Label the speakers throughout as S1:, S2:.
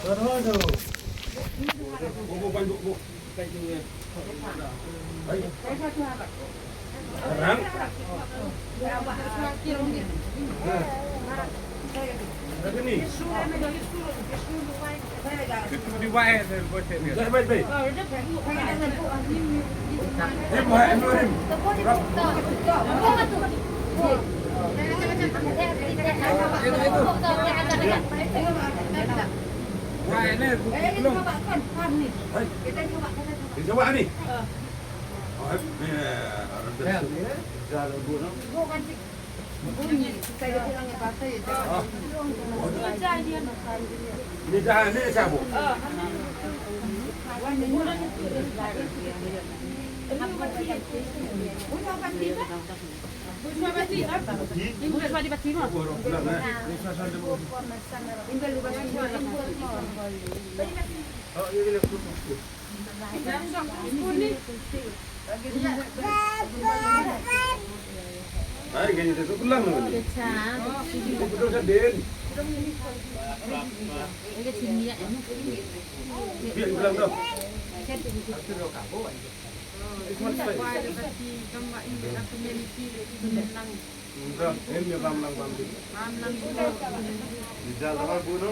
S1: Aduh. Bu. Sekarang. Ada nih.
S2: Itu di wae buat ini.
S1: Dah baik. Em.
S2: Wae ini belum.
S1: Coba nih. Oh, jalan bu, no? Ini jalan ini siapa? Ay, ganyan dito lang naman. Betul sa din. Biar bilang daw. Enggak, ini ram lang bambi. Di jalan apa bu no?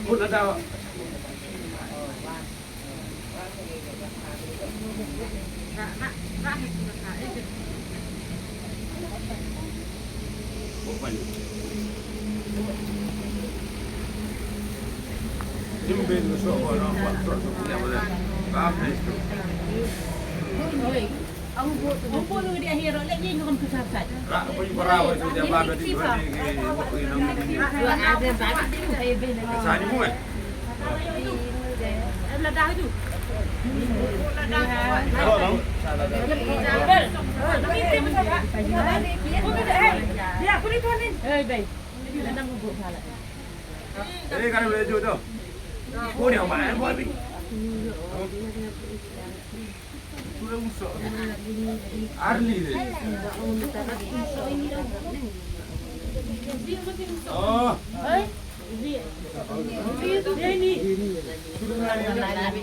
S1: Bu ada. Jembin so ono faktor yang boleh. Habis tu.
S3: Ông buat lu di akhir lagi ngom ke sapat.
S1: Rak pergi parau itu dia bawa di dua ni.
S3: Dua ada sapat itu saya beli.
S1: Sani mu eh.
S3: Ada dah tu.
S1: Hello dong.
S3: Dia aku ni tuan ni. Baik. Dia nak buat salah.
S1: Ini kan boleh jual tu. Oh ni apa? Buat ni. Sudah usah. Arli deh. Oh.
S3: Dia ni. Sudah